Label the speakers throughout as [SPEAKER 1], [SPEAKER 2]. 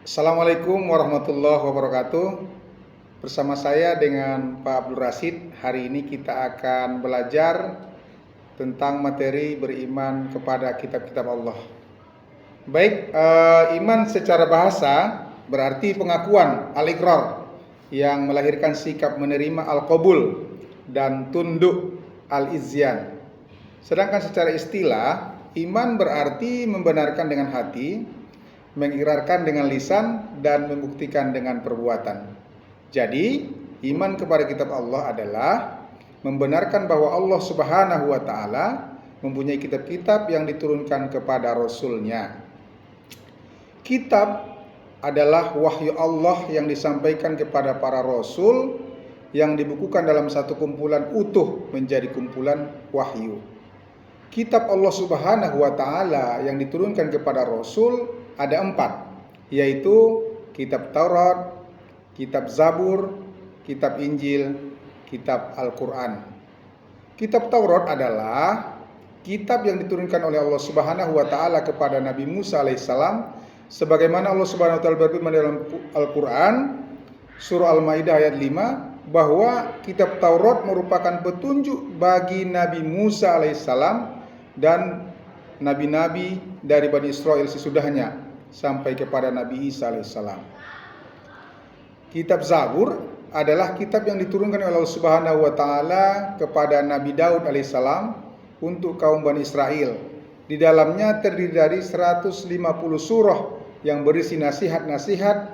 [SPEAKER 1] Assalamualaikum warahmatullahi wabarakatuh. Bersama saya dengan Pak Abdul Rasid. Hari ini kita akan belajar tentang materi beriman kepada kitab-kitab Allah. Baik, iman secara bahasa berarti pengakuan al-iqrar yang melahirkan sikap menerima al-qabul dan tunduk al-izyan. Sedangkan secara istilah, iman berarti membenarkan dengan hati, mengikrarkan dengan lisan, dan membuktikan dengan perbuatan. Jadi, iman kepada kitab Allah adalah membenarkan bahwa Allah Subhanahu wa Ta'ala mempunyai kitab-kitab yang diturunkan kepada Rasul-Nya. Kitab adalah wahyu Allah yang disampaikan kepada para Rasul, yang dibukukan dalam satu kumpulan utuh menjadi kumpulan wahyu. Kitab Allah Subhanahu wa Ta'ala yang diturunkan kepada Rasul ada 4, yaitu kitab Taurat, kitab Zabur, kitab Injil, kitab Al-Quran. Kitab Taurat adalah kitab yang diturunkan oleh Allah Subhanahu wa Ta'ala kepada Nabi Musa alaihissalam, sebagaimana Allah Subhanahu wa Ta'ala berfirman dalam Al-Quran surah Al-Maidah ayat 5, bahwa kitab Taurat merupakan petunjuk bagi Nabi Musa alaihissalam dan nabi-nabi dari Bani Israel sesudahnya sampai kepada Nabi Isa alaihissalam. Kitab Zabur adalah kitab yang diturunkan oleh Allah Subhanahu wa Ta'ala kepada Nabi Daud alaihissalam untuk kaum Bani Israel. Di dalamnya terdiri dari 150 surah yang berisi nasihat-nasihat,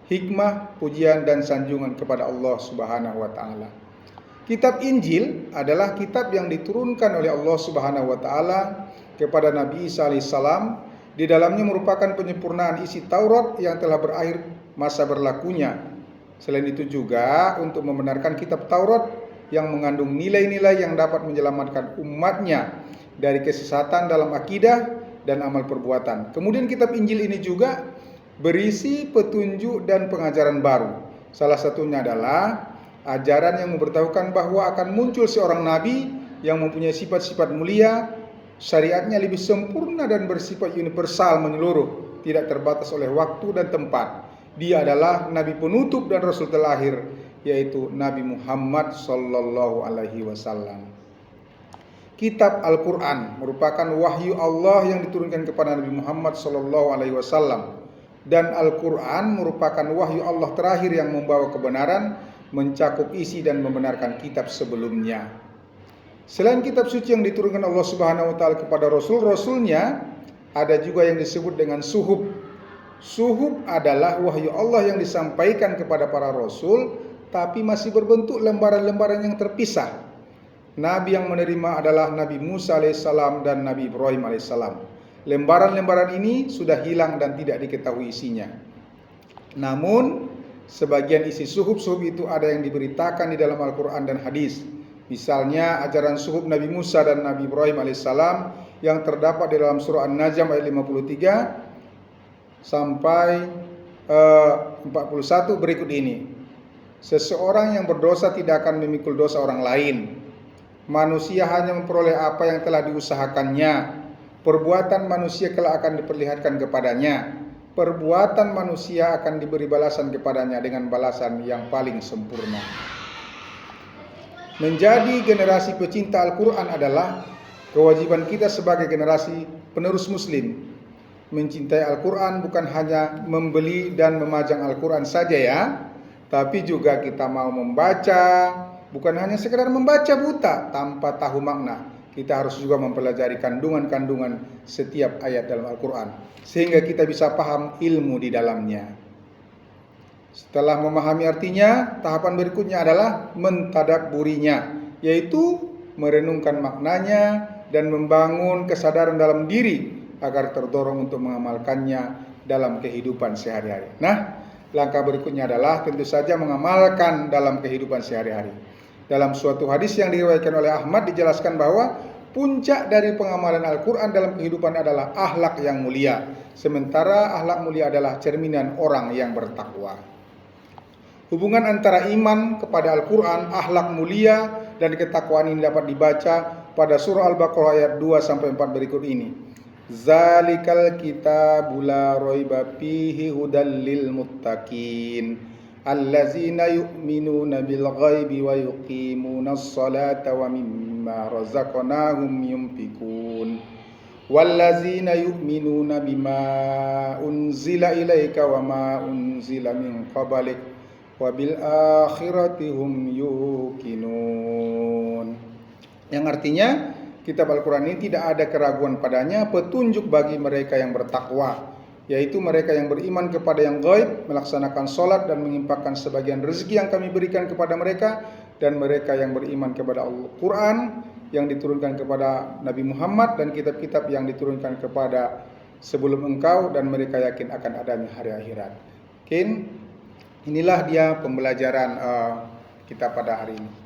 [SPEAKER 1] hikmah, pujian, dan sanjungan kepada Allah Subhanahu wa Ta'ala. Kitab Injil adalah kitab yang diturunkan oleh Allah Subhanahu wa Ta'ala kepada Nabi Isa alaihissalam. Di dalamnya merupakan penyempurnaan isi Taurat yang telah berakhir masa berlakunya. Selain itu juga untuk membenarkan kitab Taurat yang mengandung nilai-nilai yang dapat menyelamatkan umatnya dari kesesatan dalam akidah dan amal perbuatan. Kemudian kitab Injil ini juga berisi petunjuk dan pengajaran baru. Salah satunya adalah ajaran yang memberitahukan bahwa akan muncul seorang nabi yang mempunyai sifat-sifat mulia, syariatnya lebih sempurna dan bersifat universal menyeluruh, tidak terbatas oleh waktu dan tempat. Dia adalah nabi penutup dan rasul terakhir, yaitu Nabi Muhammad sallallahu alaihi wasallam. Kitab Al-Quran merupakan wahyu Allah yang diturunkan kepada Nabi Muhammad sallallahu alaihi wasallam, dan Al-Quran merupakan wahyu Allah terakhir yang membawa kebenaran, mencakup isi dan membenarkan kitab sebelumnya. Selain kitab suci yang diturunkan Allah Subhanahu wa Ta'ala kepada Rasul-Rasulnya, ada juga yang disebut dengan suhuf. Suhuf adalah wahyu Allah yang disampaikan kepada para Rasul, tapi masih berbentuk lembaran-lembaran yang terpisah. Nabi yang menerima adalah Nabi Musa alaihissalam dan Nabi Ibrahim alaihissalam. Lembaran-lembaran ini sudah hilang dan tidak diketahui isinya. Namun sebagian isi suhuf-suhuf itu ada yang diberitakan di dalam Al-Quran dan hadis. Misalnya ajaran suhuf Nabi Musa dan Nabi Ibrahim alaihissalam yang terdapat di dalam surah An-Najm ayat 53 sampai 41 berikut ini. Seseorang yang berdosa tidak akan memikul dosa orang lain. Manusia hanya memperoleh apa yang telah diusahakannya. Perbuatan manusia kelak akan diperlihatkan kepadanya. Perbuatan manusia akan diberi balasan kepadanya dengan balasan yang paling sempurna. Menjadi generasi pecinta Al-Quran adalah kewajiban kita sebagai generasi penerus Muslim. Mencintai Al-Quran bukan hanya membeli dan memajang Al-Quran saja ya, tapi juga kita mau membaca, bukan hanya sekedar membaca buta tanpa tahu makna. Kita harus juga mempelajari kandungan-kandungan setiap ayat dalam Al-Quran, sehingga kita bisa paham ilmu di dalamnya. Setelah memahami artinya, tahapan berikutnya adalah mentadabburinya, yaitu merenungkan maknanya dan membangun kesadaran dalam diri agar terdorong untuk mengamalkannya dalam kehidupan sehari-hari. Nah, langkah berikutnya adalah tentu saja mengamalkan dalam kehidupan sehari-hari. Dalam suatu hadis yang diriwayatkan oleh Ahmad dijelaskan bahwa puncak dari pengamalan Al-Quran dalam kehidupan adalah akhlak yang mulia. Sementara akhlak mulia adalah cerminan orang yang bertakwa. Hubungan antara iman kepada Al-Quran, akhlak mulia, dan ketakwaan ini dapat dibaca pada surah Al-Baqarah ayat 2-4 berikut ini. Zalikal kitabul la raiba fihi hudal lil muttaqin allazina yu'minuna bil ghaibi wa yuqimunas salata wa mimma razaqnahum yunfikun wallazina yu'minuna bima unzila ilaika wa ma unzila min qablik wa bil akhirati hum yuqinun. Yang artinya kitab Al-Quran ini tidak ada keraguan padanya, petunjuk bagi mereka yang bertakwa, yaitu mereka yang beriman kepada yang gaib, melaksanakan sholat dan menginfakkan sebagian rezeki yang kami berikan kepada mereka, dan mereka yang beriman kepada Al-Quran yang diturunkan kepada Nabi Muhammad dan kitab-kitab yang diturunkan kepada sebelum engkau, dan mereka yakin akan adanya hari akhirat. Inilah dia pembelajaran kita pada hari ini.